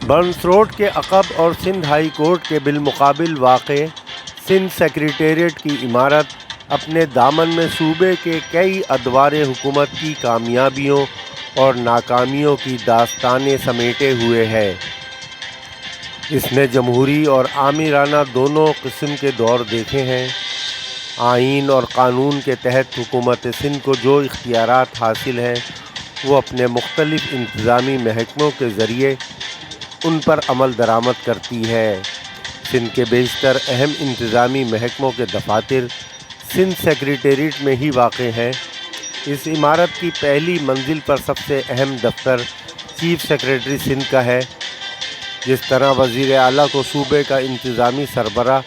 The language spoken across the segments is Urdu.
برنس روڈ کے عقب اور سندھ ہائی کورٹ کے بالمقابل واقع سندھ سیکریٹریٹ کی عمارت اپنے دامن میں صوبے کے کئی ادوار حکومت کی کامیابیوں اور ناکامیوں کی داستانیں سمیٹے ہوئے ہے۔ اس نے جمہوری اور آمرانہ دونوں قسم کے دور دیکھے ہیں۔ آئین اور قانون کے تحت حکومت سندھ کو جو اختیارات حاصل ہیں وہ اپنے مختلف انتظامی محکموں کے ذریعے ان پر عمل درآمد کرتی ہے۔ سندھ کے بیشتر اہم انتظامی محکموں کے دفاتر سندھ سیکریٹریٹ میں ہی واقع ہیں۔ اس عمارت کی پہلی منزل پر سب سے اہم دفتر چیف سیکریٹری سندھ کا ہے۔ جس طرح وزیر اعلیٰ کو صوبے کا انتظامی سربراہ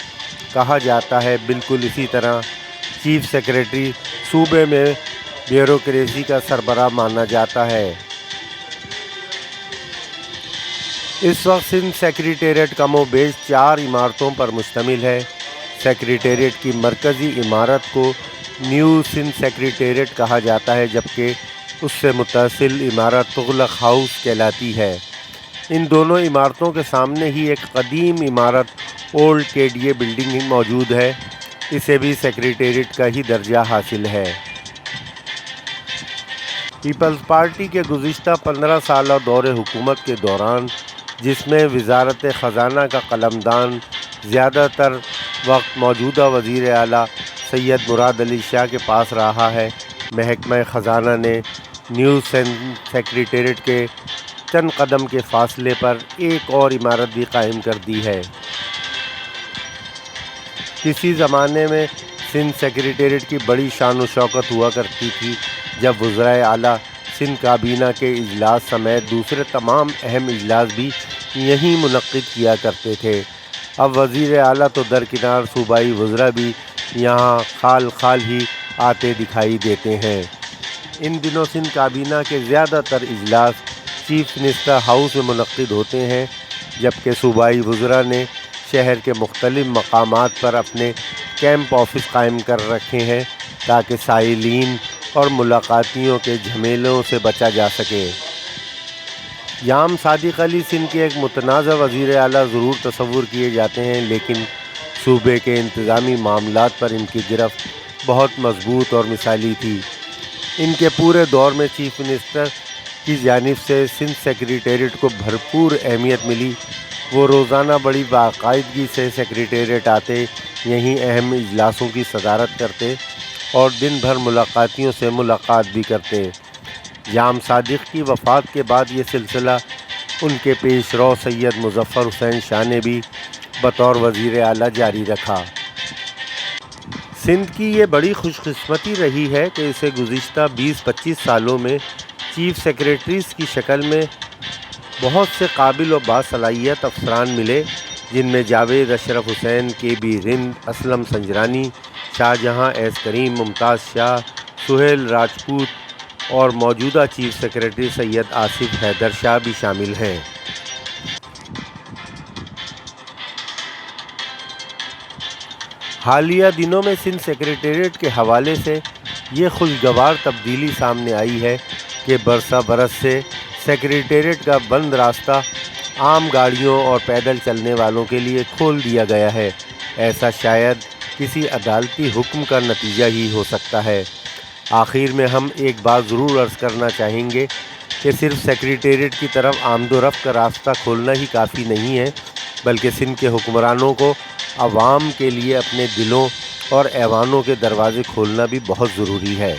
کہا جاتا ہے، بالکل اسی طرح چیف سیکریٹری صوبے میں بیوروکریسی کا سربراہ مانا جاتا ہے۔ اس وقت سندھ سیکریٹریٹ کم و بیش 4 عمارتوں پر مشتمل ہے۔ سیکریٹریٹ کی مرکزی عمارت کو نیو سندھ سیکریٹریٹ کہا جاتا ہے، جبکہ اس سے متصل عمارت تغلق ہاؤس کہلاتی ہے۔ ان دونوں عمارتوں کے سامنے ہی ایک قدیم عمارت اولڈ KDA بلڈنگ موجود ہے، اسے بھی سیکریٹریٹ کا ہی درجہ حاصل ہے۔ پیپلز پارٹی کے گزشتہ 15 سالہ دور حکومت کے دوران، جس میں وزارت خزانہ کا قلمدان زیادہ تر وقت موجودہ وزیر اعلیٰ سید مراد علی شاہ کے پاس رہا ہے، محکمہ خزانہ نے نیو سندھ سیکریٹریٹ کے چند قدم کے فاصلے پر ایک اور عمارت بھی قائم کر دی ہے۔ کسی زمانے میں سندھ سیکریٹریٹ کی بڑی شان و شوکت ہوا کرتی تھی، جب وزرائے اعلیٰ سندھ کابینہ کے اجلاس سمیت دوسرے تمام اہم اجلاس بھی یہیں منعقد کیا کرتے تھے۔ اب وزیر اعلیٰ تو درکنار، صوبائی وزراء بھی یہاں خال خال ہی آتے دکھائی دیتے ہیں۔ ان دنوں سندھ کابینہ کے زیادہ تر اجلاس چیف منسٹر ہاؤس میں منعقد ہوتے ہیں، جبکہ صوبائی وزراء نے شہر کے مختلف مقامات پر اپنے کیمپ آفس قائم کر رکھے ہیں تاکہ سائلین اور ملاقاتیوں کے جھمیلوں سے بچا جا سکے۔ یام صادق علی سندھ کے ایک متنازع وزیر اعلیٰ ضرور تصور کیے جاتے ہیں، لیکن صوبے کے انتظامی معاملات پر ان کی گرفت بہت مضبوط اور مثالی تھی۔ ان کے پورے دور میں چیف منسٹر کی جانب سے سندھ سیکریٹریٹ کو بھرپور اہمیت ملی۔ وہ روزانہ بڑی باقاعدگی سے سیکریٹریٹ آتے، یہیں اہم اجلاسوں کی صدارت کرتے اور دن بھر ملاقاتیوں سے ملاقات بھی کرتے۔ یام صادق کی وفات کے بعد یہ سلسلہ ان کے پیش رو سید مظفر حسین شاہ نے بھی بطور وزیر اعلیٰ جاری رکھا۔ سندھ کی یہ بڑی خوش قسمتی رہی ہے کہ اسے گزشتہ 20-25 سالوں میں چیف سیکریٹریز کی شکل میں بہت سے قابل و باصلاحیت افسران ملے، جن میں جاوید اشرف حسین، KB رند، اسلم سنجرانی، شاہجہاں ایس کریم، ممتاز شاہ، سہیل راجپوت اور موجودہ چیف سیکریٹری سید آصف حیدر شاہ بھی شامل ہیں۔ حالیہ دنوں میں سندھ سیکریٹریٹ کے حوالے سے یہ خوشگوار تبدیلی سامنے آئی ہے کہ برسہ برس سے سیکریٹریٹ کا بند راستہ عام گاڑیوں اور پیدل چلنے والوں کے لیے کھول دیا گیا ہے۔ ایسا شاید کسی عدالتی حکم کا نتیجہ ہی ہو سکتا ہے۔ آخر میں ہم ایک بات ضرور عرض کرنا چاہیں گے کہ صرف سیکریٹریٹ کی طرف آمد و رفت کا راستہ کھولنا ہی کافی نہیں ہے، بلکہ سندھ کے حکمرانوں کو عوام کے لیے اپنے دلوں اور ایوانوں کے دروازے کھولنا بھی بہت ضروری ہے۔